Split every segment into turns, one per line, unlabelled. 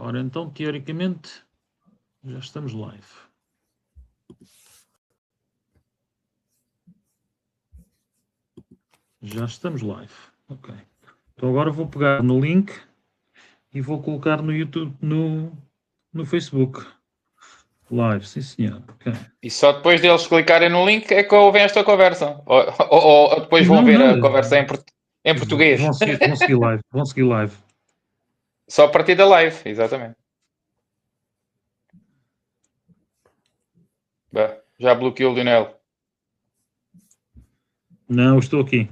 Ora, então, teoricamente, já estamos live. Já estamos live. Ok. Então agora vou pegar no link e vou colocar no YouTube, no Facebook. Live, sim senhor. Okay.
E só depois deles clicarem no link é que ouvem esta conversa. Ou depois vão ver a conversa em português.
Vão seguir live. Vão seguir live.
Só a partir da live, exatamente. Bah, já bloqueou o Lionel.
Não, estou aqui.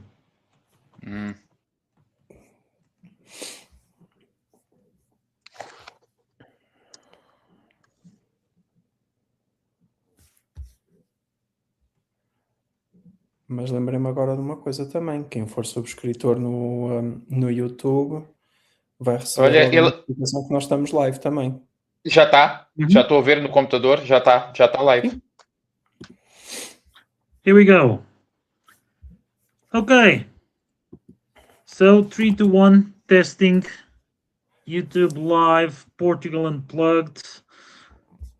Mas lembrei-me agora de uma coisa também. Quem for subscritor no YouTube vai receber a notificação que nós estamos live também.
Já está. Já estou a ver no computador. Já está live.
Sim.
Here we go. Okay. So 3, 2, 1, testing. YouTube Live, Portugal Unplugged.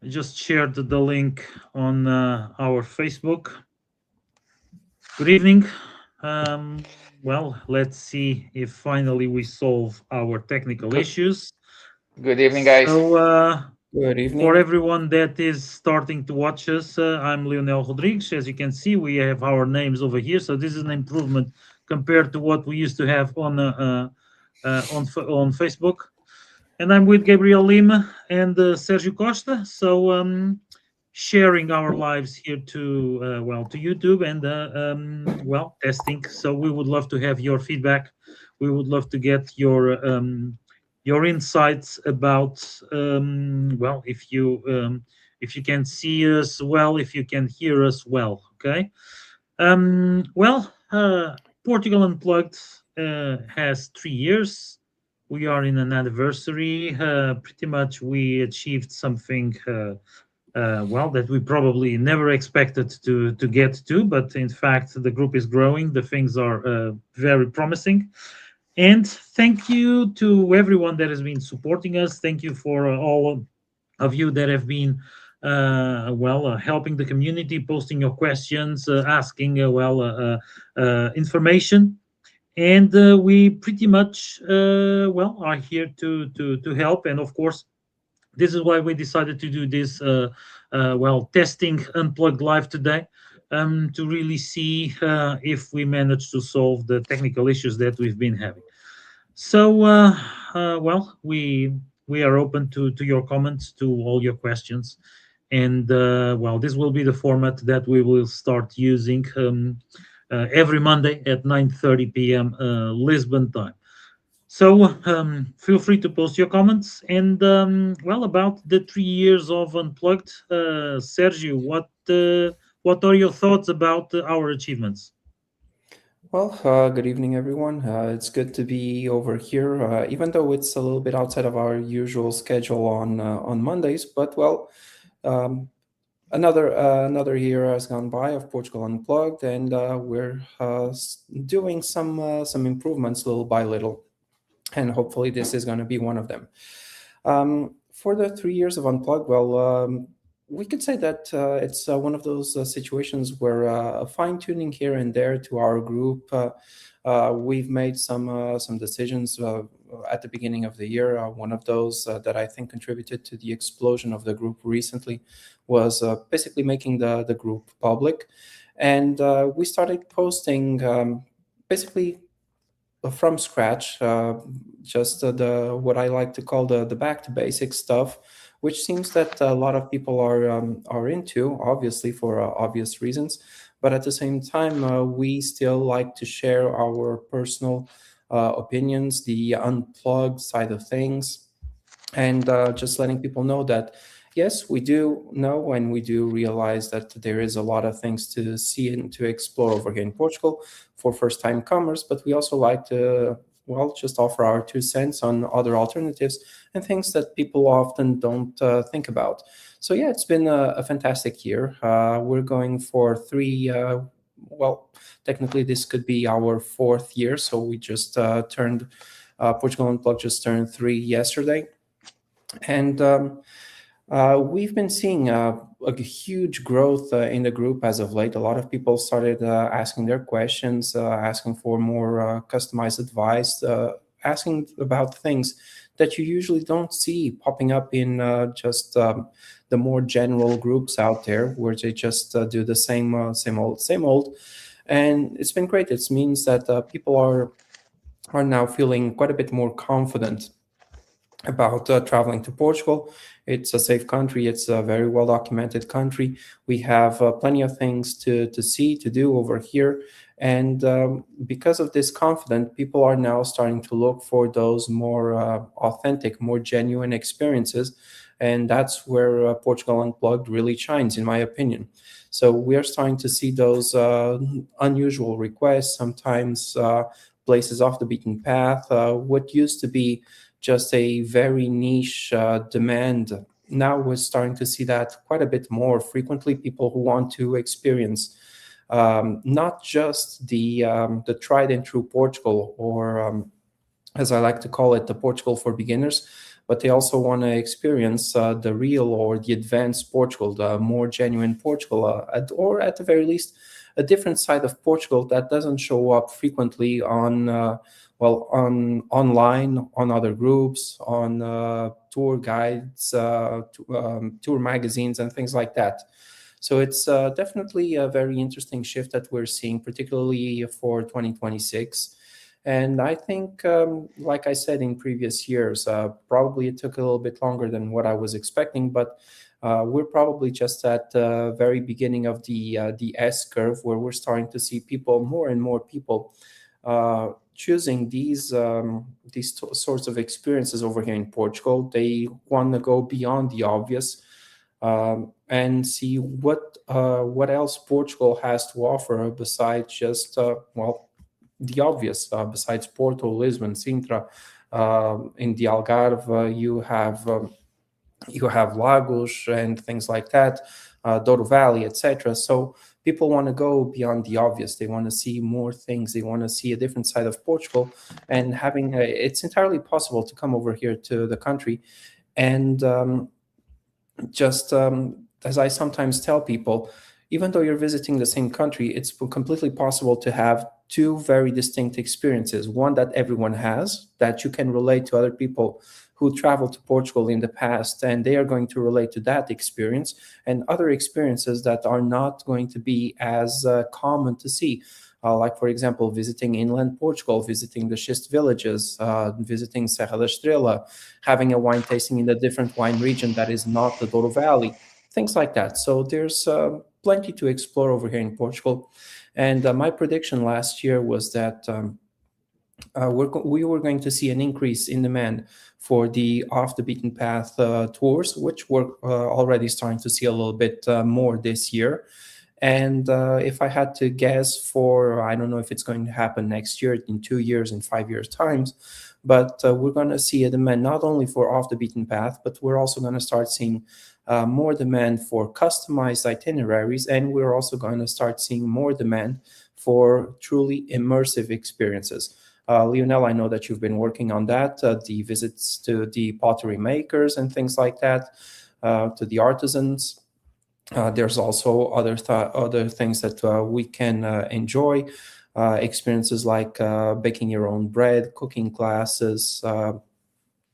I just shared the link on our Facebook. Good evening. Well, let's see if finally we solve our technical issues.
Good evening, guys.
So, good evening.
For everyone that is starting to watch us, I'm Lionel Rodrigues. As you can see, we have our names over here. So this is an improvement compared to what we used to have on Facebook. And I'm with Gabriel Lima and Sergio Costa. So sharing our lives here to YouTube and testing. So we would love to have your feedback. We would love to get your insights about if you can see us well, if you can hear us well. Okay. Portugal Unplugged has 3 years. We are in an anniversary. Pretty much we achieved something that we probably never expected to get to, but in fact the group is growing. The things are very promising. And thank you to everyone that has been supporting us. Thank you for all of you that have been helping the community, posting your questions, asking information. And we pretty much are here to help. And of course, this is why we decided to do this testing Unplugged Live today, to really see if we manage to solve the technical issues that we've been having. So we are open to your comments, to all your questions, and this will be the format that we will start using every Monday at 9:30 p.m. Lisbon time. So feel free to post your comments. And about the 3 years of Unplugged, Sergio, what are your thoughts about our achievements?
Well, good evening, everyone. It's good to be over here, even though it's a little bit outside of our usual schedule on Mondays. But another year has gone by of Portugal Unplugged, and we're doing some improvements little by little. And hopefully this is going to be one of them. For the 3 years of Unplugged, we could say that it's one of those situations where fine-tuning here and there to our group. We've made some decisions at the beginning of the year. One of those that I think contributed to the explosion of the group recently was basically making the group public. And we started posting basically from scratch, just what I like to call the back to basics stuff, which seems that a lot of people are into, obviously for obvious reasons. But at the same time, we still like to share our personal opinions, the unplugged side of things, and just letting people know that yes, we do know and we do realize that there is a lot of things to see and to explore over here in Portugal for first-time comers, but we also like to, just offer our 2 cents on other alternatives and things that people often don't think about. So yeah, it's been a fantastic year. We're going for 3, technically this could be our 4th year. So we just Portugal Unplugged just turned 3 yesterday. And we've been seeing a huge growth in the group as of late. A lot of people started asking their questions, asking for more customized advice, asking about things that you usually don't see popping up in just the more general groups out there, where they just do the same old, same old. And it's been great. It means that people are now feeling quite a bit more confident about traveling to Portugal. It's a safe country. It's a very well documented country. We have plenty of things to see, to do over here. And because of this confidence, people are now starting to look for those more authentic, more genuine experiences. And that's where Portugal Unplugged really shines, in my opinion. So we are starting to see those unusual requests, sometimes places off the beaten path. What used to be just a very niche demand. Now we're starting to see that quite a bit more frequently. People who want to experience not just the tried and true Portugal, or as I like to call it, the Portugal for beginners, but they also want to experience the real or the advanced Portugal, the more genuine Portugal, or at the very least, a different side of Portugal that doesn't show up frequently on on online, on other groups, on tour guides, tour magazines, and things like that. So it's definitely a very interesting shift that we're seeing, particularly for 2026. And I think, like I said in previous years, probably it took a little bit longer than what I was expecting, but we're probably just at the very beginning of the S curve, where we're starting to see people, more and more people, choosing these sorts of experiences over here in Portugal. They want to go beyond the obvious, and see what else Portugal has to offer besides just the obvious. Besides Porto, Lisbon, Sintra, in the Algarve, you have Lagos and things like that, Douro Valley, etc. So people want to go beyond the obvious. They want to see more things. They want to see a different side of Portugal, and it's entirely possible to come over here to the country and just as I sometimes tell people, even though you're visiting the same country, it's completely possible to have two very distinct experiences. One that everyone has, that you can relate to other people who traveled to Portugal in the past, and they are going to relate to that experience, and other experiences that are not going to be as common to see. Like, for example, visiting inland Portugal, visiting the schist villages, visiting Serra da Estrela, having a wine tasting in a different wine region that is not the Douro Valley, things like that. So there's plenty to explore over here in Portugal. And my prediction last year was that we were going to see an increase in demand for the off the beaten path tours, which we're already starting to see a little bit more this year. And if I had to guess, for I don't know if it's going to happen next year, in 2 years, in 5 years times, but we're going to see a demand not only for off the beaten path, but we're also going to start seeing more demand for customized itineraries, and we're also going to start seeing more demand for truly immersive experiences. Lionel, I know that you've been working on that, the visits to the pottery makers and things like that, to the artisans. There's also other things that we can enjoy, experiences like baking your own bread, cooking classes,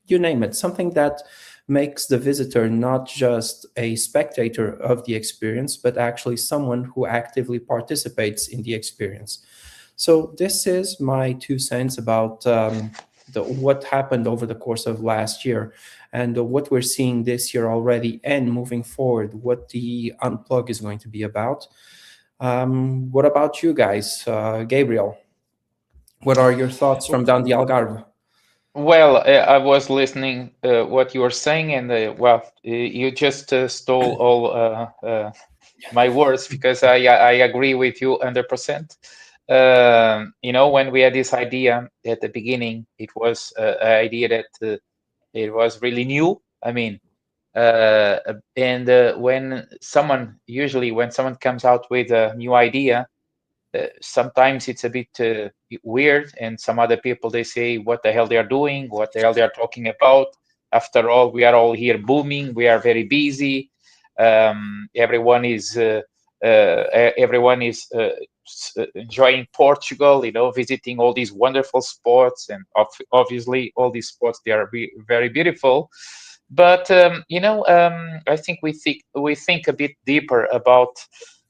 you name it, something that makes the visitor not just a spectator of the experience, but actually someone who actively participates in the experience. So this is my 2 cents about what happened over the course of last year, and what we're seeing this year already, and moving forward, what the Unplug is going to be about. What about you guys? Gabriel, what are your thoughts from down the Algarve?
Well, I was listening what you were saying, and you just stole all my words, because I agree with you 100%. When we had this idea at the beginning, it was an idea that it was really new. I mean, and when someone comes out with a new idea, sometimes it's a bit weird, and some other people, they say what the hell they are doing, what the hell they are talking about. After all, we are all here booming. We are very busy. Everyone is everyone is enjoying Portugal. Visiting all these wonderful spots, and obviously all these spots, they are very beautiful. But I think we think a bit deeper about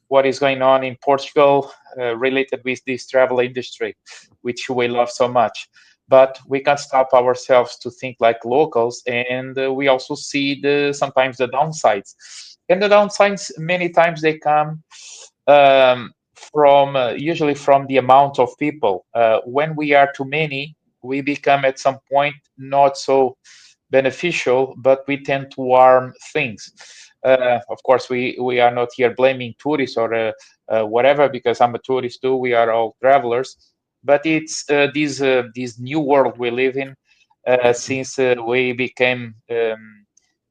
what is going on in Portugal related with this travel industry, which we love so much. But we can't stop ourselves to think like locals, and we also see sometimes the downsides. And the downsides, many times, they come from usually from the amount of people. When we are too many, we become at some point not so beneficial, but we tend to harm things. Of course, we are not here blaming tourists or whatever, because I'm a tourist too. We are all travelers, but it's this new world we live in since we became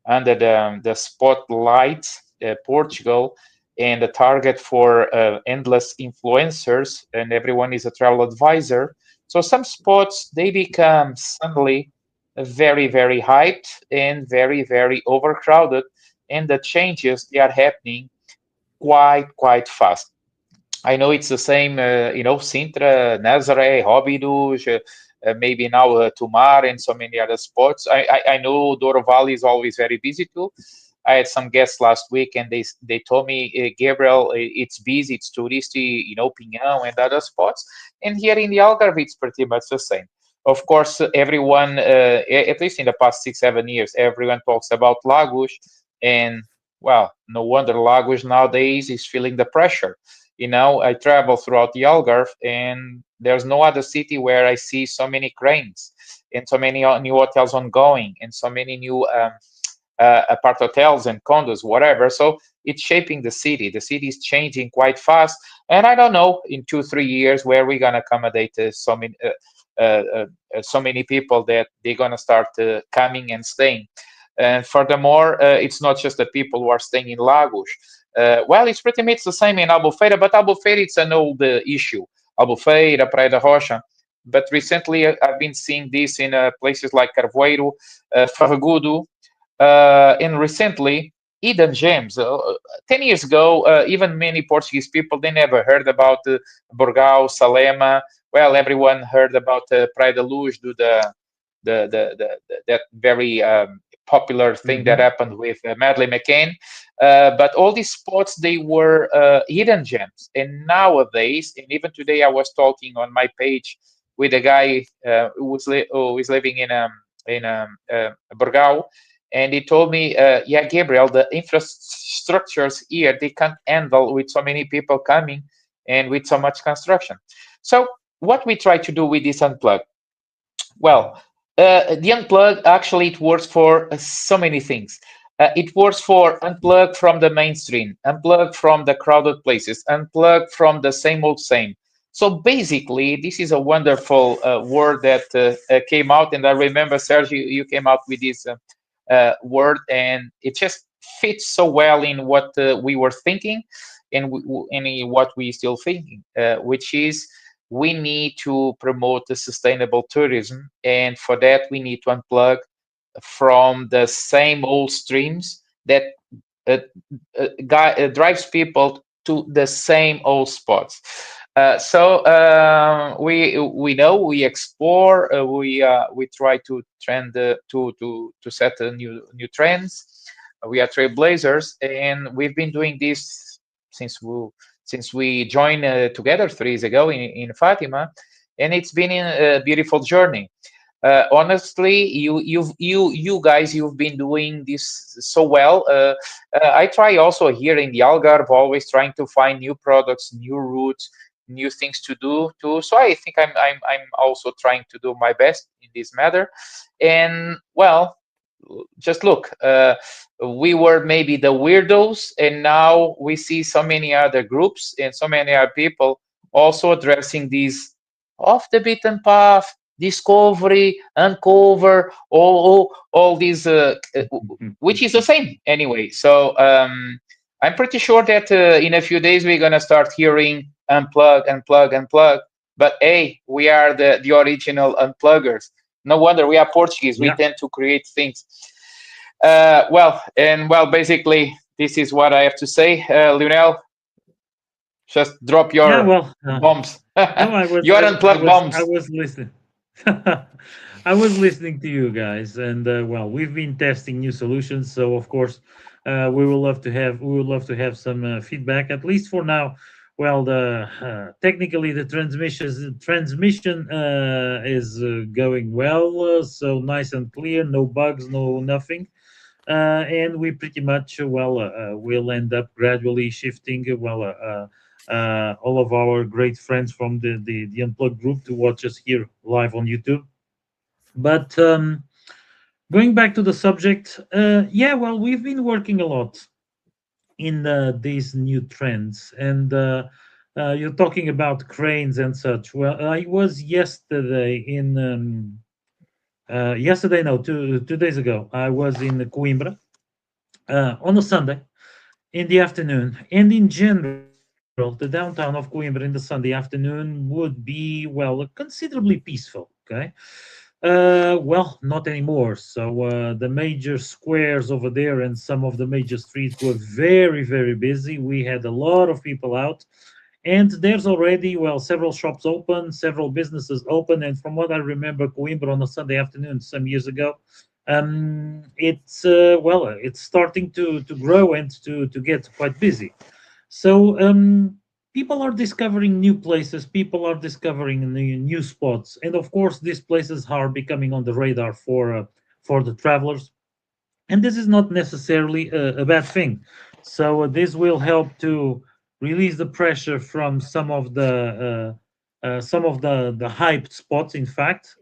under the spotlight, Portugal, and the target for endless influencers, and everyone is a travel advisor. So some spots, they become suddenly very, very hyped and very, very overcrowded, and the changes, they are happening quite fast. I know it's the same, Sintra, Nazaré, Óbidos, maybe now Tomar, and so many other spots. I know Douro Valley is always very busy too. I had some guests last week, and they told me, Gabriel, it's busy, it's touristy, Pinhão and other spots. And here in the Algarve, it's pretty much the same. Of course, everyone, at least in the past 6, 7 years, everyone talks about Lagos, and well, no wonder Lagos nowadays is feeling the pressure. I travel throughout the Algarve, and there's no other city where I see so many cranes and so many new hotels ongoing, and so many new apart hotels and condos, whatever. So it's shaping the city. The city is changing quite fast, and I don't know in 2, 3 years where we're gonna accommodate so many people that they're gonna start coming and staying. And furthermore, it's not just the people who are staying in Lagos. Well, it's pretty much the same in Albufeira, but Albufeira, it's an old issue. Albufeira, Praia da Rocha. But recently, I've been seeing this in places like Carvoeiro, Farragudo, and recently, hidden gems. 10 years ago, even many Portuguese people, they never heard about Borgao, Salema. Well, everyone heard about Praia da Luz, that very popular thing that happened with Madeleine McCann. But all these spots, they were hidden gems. And nowadays, and even today, I was talking on my page with a guy who is living in Borgao, and he told me, yeah, Gabriel, the infrastructures here, they can't handle with so many people coming and with so much construction. So what we try to do with this Unplug? Well, the Unplug, actually, it works for so many things. It works for unplug from the mainstream, unplug from the crowded places, unplug from the same old same. So basically, this is a wonderful word that came out, and I remember, Sergio, you came out with this word, and it just fits so well in what we were thinking, and in what we still thinking, which is we need to promote the sustainable tourism, and for that we need to unplug from the same old streams that uh, drives people to the same old spots. So we know, we explore, we try to trend to set new trends. We are trailblazers, and we've been doing this since we joined together 3 years ago in Fatima, and it's been a beautiful journey. Honestly, you guys, you've been doing this so well. I try also here in the Algarve, always trying to find new products, new routes, new things to do too. So I think I'm also trying to do my best in this matter. And well, just look, we were maybe the weirdos, and now we see so many other groups and so many other people also addressing these off the beaten path, discovery, uncover, all these, which is the same anyway. So I'm pretty sure that in a few days we're gonna start hearing unplug, unplug, unplug. But hey, we are the original unpluggers. No wonder we are Portuguese. We
Yeah.
tend to create things. Basically, this is what I have to say. Lionel, just drop
Yeah.
your
Well,
bombs,
no,
your unplugged
I
bombs.
was listening. I was listening to you guys, and well, we've been testing new solutions. So of course, we would love to have some feedback, at least for now. Well, the technically the transmission is going well, so nice and clear, no bugs, no nothing. And we pretty much will end up gradually shifting all of our great friends from the Unplugged group to watch us here live on YouTube. But going back to the subject, yeah, well, we've been working a lot in these new trends, and you're talking about cranes and such. Well, I was yesterday in yesterday, no, 2 days ago. I was in Coimbra on a Sunday in the afternoon. And in general, the downtown of Coimbra in the Sunday afternoon would be, well, considerably peaceful. Okay. Well, not anymore. So the major squares over there and some of the major streets were very, very busy. We had a lot of people out. And there's already, well, several shops open, several businesses open. And from what I remember, Coimbra on a Sunday afternoon some years ago, it's starting to grow and to get quite busy. So people are discovering new places, people are discovering new spots, and of course, these places are becoming on the radar for the travelers. And this is not necessarily a bad thing. So this will help to release the pressure from some of the hyped spots. In fact,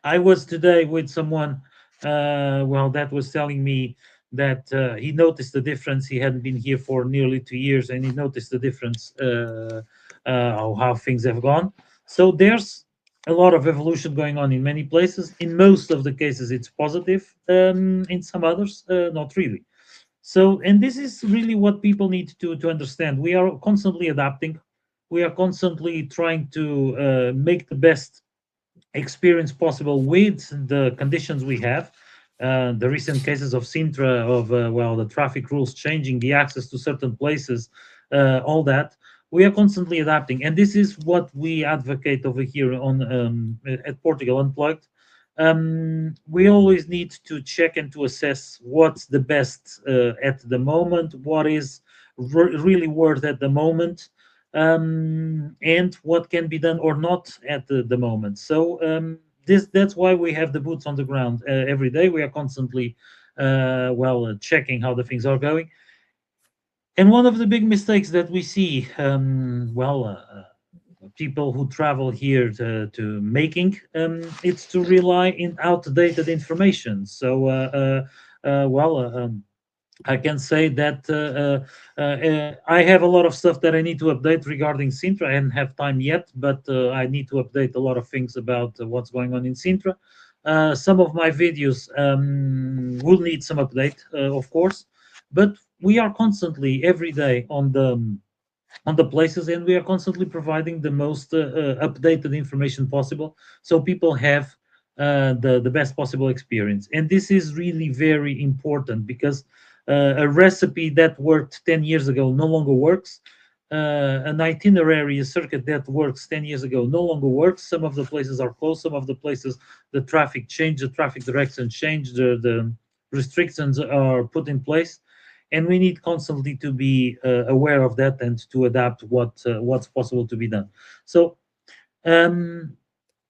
I was today with someone, that was telling me that he noticed the difference. He hadn't been here for nearly 2 years, and he noticed the difference of how things have gone. So there's a lot of evolution going on in many places. In most of the cases, it's positive. In some others, not really. So, and this is really what people need to understand. We are constantly adapting. We are constantly trying to make the best experience possible with the conditions we have. The recent cases of Sintra, of the traffic rules changing, the access to certain places, all that. We are constantly adapting, and this is what we advocate over here on at Portugal Unplugged. We always need to check and to assess what's the best at the moment, what is really worth at the moment, and what can be done or not at the moment. So that's why we have the boots on the ground every day. We are constantly checking how the things are going. And one of the big mistakes that we see, people who travel here to making, it's to rely in outdated information. So I can say that I have a lot of stuff that I need to update regarding Sintra. I haven't have time yet, but I need to update a lot of things about what's going on in Sintra. Some of my videos will need some update, of course, but we are constantly every day on the places, and we are constantly providing the most updated information possible, so people have the best possible experience. And this is really very important because a recipe that worked 10 years ago no longer works. An itinerary, a circuit that works 10 years ago no longer works. Some of the places are closed, some of the places the traffic changed, the traffic direction changed, the restrictions are put in place, and we need constantly to be aware of that and to adapt what's possible to be done. So um,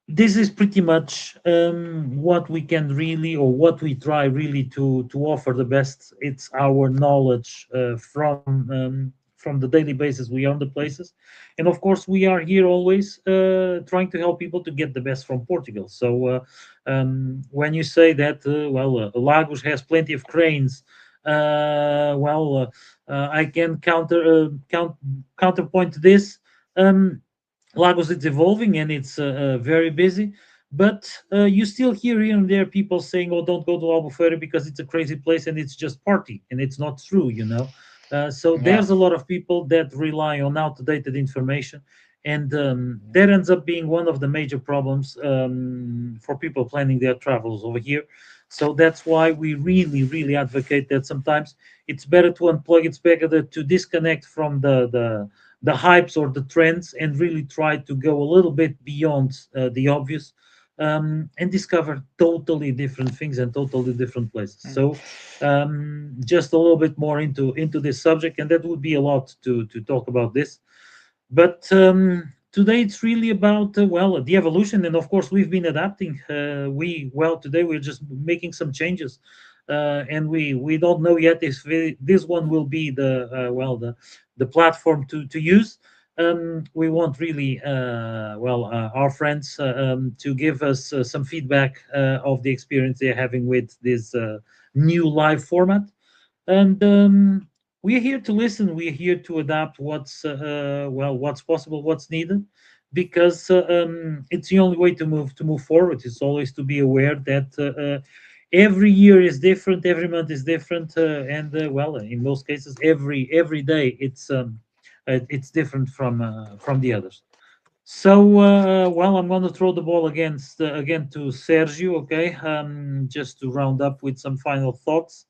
this is pretty much what we can really, or what we try really to offer the best. It's our knowledge from the daily basis we are on the places, and of course we are here always trying to help people to get the best from Portugal. So when you say that Lagos has plenty of cranes, I can counterpoint this. um, Lagos is evolving and it's very busy, but you still hear here and there people saying, "Oh, don't go to Albufeira because it's a crazy place and it's just party," and it's not true. So
Yeah.
there's a lot of people that rely on outdated information, and that ends up being one of the major problems for people planning their travels over here. So that's why we really, really advocate that sometimes it's better to unplug. It's better to disconnect from the hypes or the trends and really try to go a little bit beyond the obvious, and discover totally different things and totally different places. So just a little bit more into this subject, and that would be a lot to talk about this. But today it's really about well, the evolution, and of course we've been adapting. Today we're just making some changes, and we don't know yet if this one will be the platform to use. We want really our friends to give us some feedback of the experience they're having with this new live format, and we're here to listen. We're here to adapt what's possible, what's needed, because it's the only way to move forward. It's always to be aware that every year is different, every month is different, and in most cases, every day it's different from the others. So, I'm going to throw the ball again to Sergio, okay? Just to round up with some final thoughts.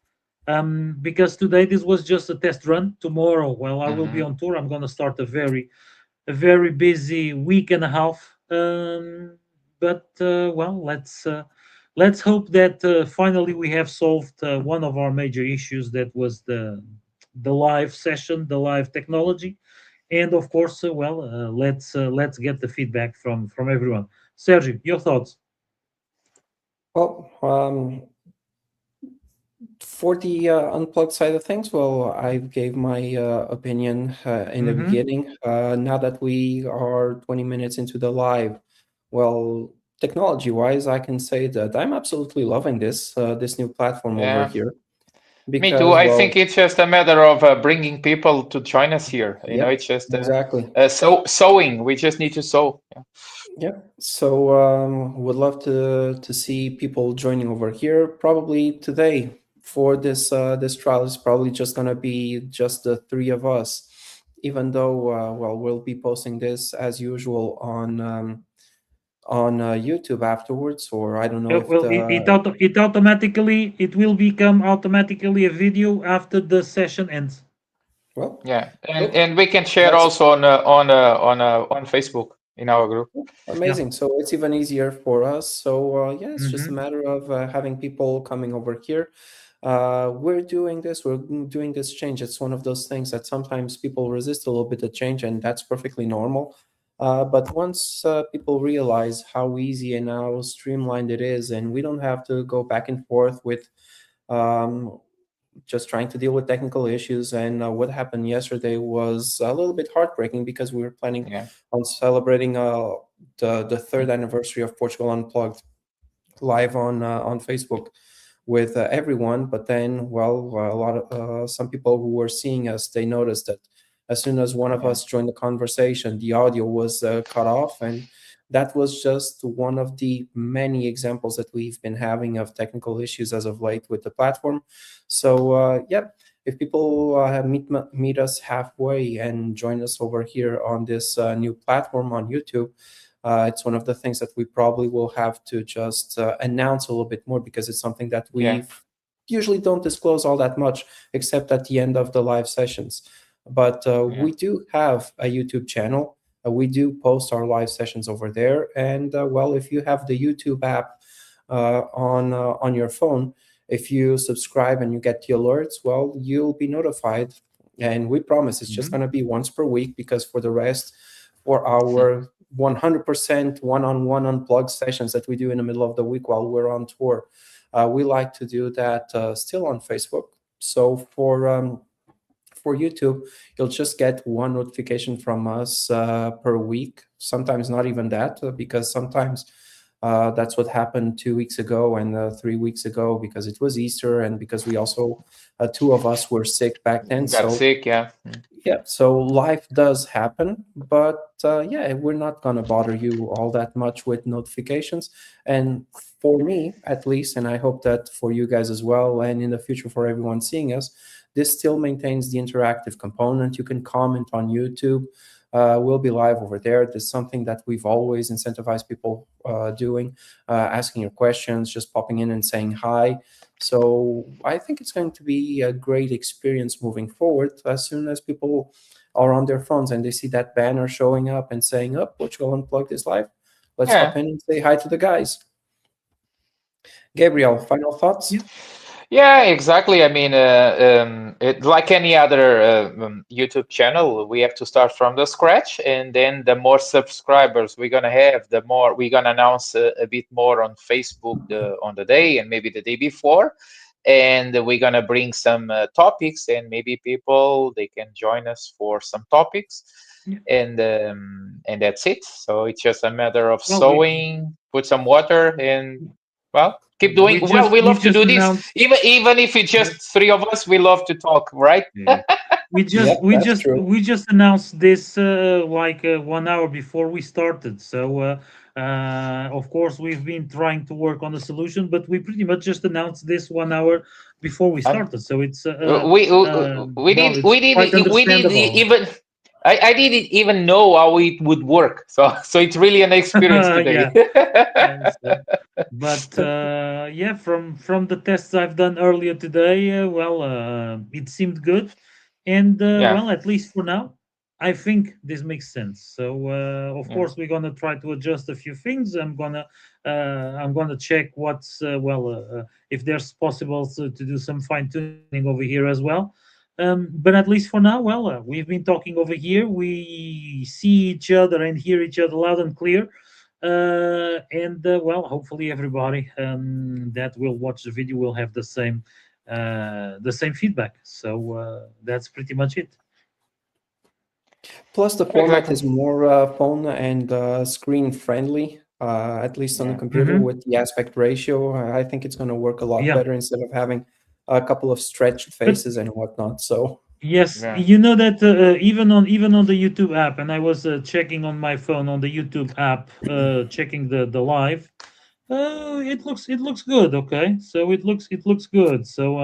Because today this was just a test run. Tomorrow, I will be
Mhm.
on tour. I'm going to start a very busy week and a half. But let's hope that finally we have solved one of our major issues. That was the live session, the live technology, and of course, let's get the feedback from everyone. Sergio, your thoughts?
Well, for the unplugged side of things, well, I gave my opinion in the
Mm-hmm.
beginning. Now that we are 20 minutes into the live, well, technology-wise, I can say that I'm absolutely loving this new platform over
Yeah,
here
me too.
because,
I think
well,
it's just a matter of bringing people to join us here.
yep,
It's just
exactly.
sowing. We just need to sow. Yeah.
Yeah, so would love to see people joining over here. Probably today for this trial is probably just gonna be just the three of us. Even though well, we'll be posting this as usual on YouTube afterwards, or I don't know if
Well,
the
it will become automatically a video after the session ends.
well,
Yeah, and
cool.
we can share
That's
also on Facebook in our group.
Yeah.
amazing. So it's even easier for us. So yeah, it's just a
Mm-hmm.
matter of having people coming over here. We're doing this change. It's one of those things that sometimes people resist a little bit of change, and that's perfectly normal. But once people realize how easy and how streamlined it is, and we don't have to go back and forth with um, just trying to deal with technical issues. And what happened yesterday was a little bit heartbreaking because we were planning
Yeah,
on celebrating the third anniversary of Portugal Unplugged live on Facebook with everyone. But then, well, a lot of some people who were seeing us, they noticed that as soon as one of
yeah,
us joined the conversation, the audio was cut off, and that was just one of the many examples that we've been having of technical issues as of late with the platform. So, yeah, if people meet us halfway and join us over here on this new platform on YouTube, it's one of the things that we probably will have to just announce a little bit more because it's something that
yeah,
we usually don't disclose all that much, except at the end of the live sessions. But
yeah,
we do have a YouTube channel. We do post our live sessions over there. And well, if you have the YouTube app on your phone, if you subscribe and you get the alerts, well, you'll be notified. And we promise it's just
Mm-hmm.
going to be once per week because for the rest, for our 100% one-on-one unplugged sessions that we do in the middle of the week while we're on tour, we like to do that still on Facebook. So for YouTube, you'll just get one notification from us per week. Sometimes not even that, because sometimes that's what happened 2 weeks ago and 3 weeks ago because it was Easter and because we also two of us were sick back then.
got
So
sick. Yeah,
yeah, so life does happen, but yeah, we're not going to bother you all that much with notifications. And for me, at least, and I hope that for you guys as well, and in the future for everyone seeing us, this still maintains the interactive component. You can comment on YouTube. we'll be live over there. There's something that we've always incentivized people doing, asking your questions, just popping in and saying hi. So I think it's going to be a great experience moving forward. As soon as people are on their phones and they see that banner showing up and saying, "Oh, Portugal Unplugged is live," let's hop
Yeah.
in and say hi to the guys. Gabriel, final thoughts?
Yeah.
Yeah, exactly. I mean, like any other YouTube channel, we have to start from the scratch, and then the more subscribers we're gonna have, the more we're gonna announce a bit more on Facebook on the day and maybe the day before, and we're gonna bring some topics, and maybe people they can join us for some topics,
Yeah.
and that's it. So it's just a matter of
Well, we
sowing, put some water, and well, keep doing.
we
Well,
just
we
we
love to
just
do this.
announced.
Even if it's
Yeah.
just three of us, we love to talk, right?
Yeah. We just
Yep,
we
that's
just
true.
we just announced this like 1 hour before we started. So of course we've been trying to work on a solution, but we pretty much just announced this 1 hour before we
Um,
started. So it's
we
well,
did
it's quite understandable.
even I didn't even know how it would work. So it's really an experience today.
Yeah. So, but yeah, from the tests I've done earlier today, well, it seemed good, and
Yeah,
well, at least for now, I think this makes sense. So of
yeah,
course, we're gonna try to adjust a few things. I'm gonna check what's if there's possible to do some fine tuning over here as well. But at least for now, well, we've been talking over here. We see each other and hear each other loud and clear. And well, hopefully everybody that will watch the video will have the same feedback. So that's pretty much it.
Plus, the format
exactly.
is more phone and screen friendly, at least on the
Yeah,
computer
Hmm.
with the aspect ratio. I think it's going to work a lot
Yeah,
better instead of having a couple of stretched
but
faces and whatnot. So,
yes,
yeah,
you know that even on the YouTube app, and I was checking on my phone on the YouTube app, checking the live. It looks good. Okay, so it looks good. So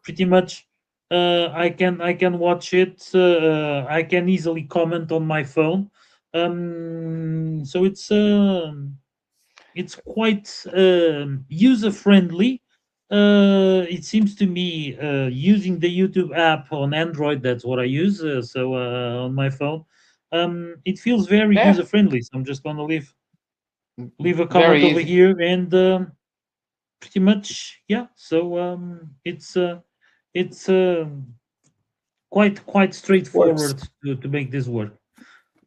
pretty much, I can watch it. I can easily comment on my phone. So it's quite user friendly. It seems to me using the YouTube app on Android. That's what I use. So on my phone, it feels very
yeah.
user friendly. So I'm just gonna leave a comment
Very
over
easy.
here, and pretty much, yeah. So it's quite
works.
straightforward to make this work.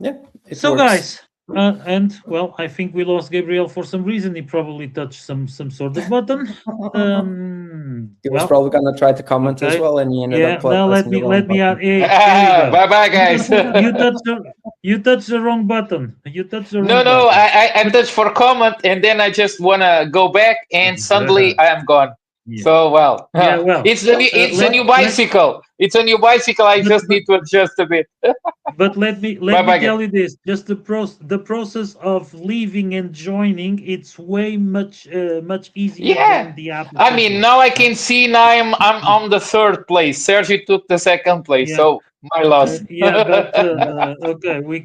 Yeah, it
So
works.
guys, and well, I think we lost Gabriel for some reason. He probably touched some sort of button.
He was
Well,
probably going to try to comment as
okay.
well, and he ended
Yeah,
up
now let
pressing the
me
wrong
let me add.
button.
Hey, here you
Bye
go.
bye,
You
guys.
you touched the wrong button. You touched the
No,
wrong
no,
button.
I
But
touched for comment, and then I just wanna go back, and suddenly I am gone.
yeah,
So well,
yeah. Well,
it's a
let
new
let
bicycle. It's a new bicycle. I
but
just need to adjust a bit.
but let
Bye
me
bye,
tell
guys.
you this: just the process of leaving and joining, it's way much easier
Yeah,
than the app
I
itself
mean
was.
now I can see now I'm on the third place. Sergio took the second place,
Yeah,
so my loss.
yeah, but okay, we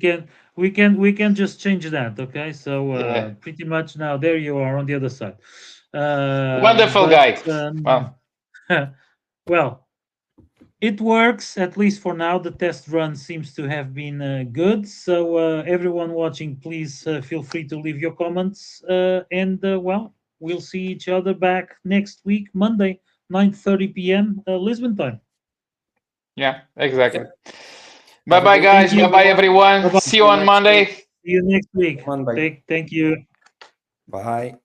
can just change that. Okay, so
Yeah,
pretty much now there you are on the other side.
wonderful
But
guy. Well,
well, it works at least for now. The test run seems to have been good. So everyone watching, please feel free to leave your comments. And well, we'll see each other back next week, Monday, 9:30 p.m. Lisbon time.
yeah, exactly.
Yep.
Bye
Have a
bye,
great
Thank
guys.
weekend,
Bye
you.
bye,
everyone.
everyone.
Bye bye.
See
See you
you
on
next week.
Monday.
See you next week.
Monday.
Thank you.
Bye.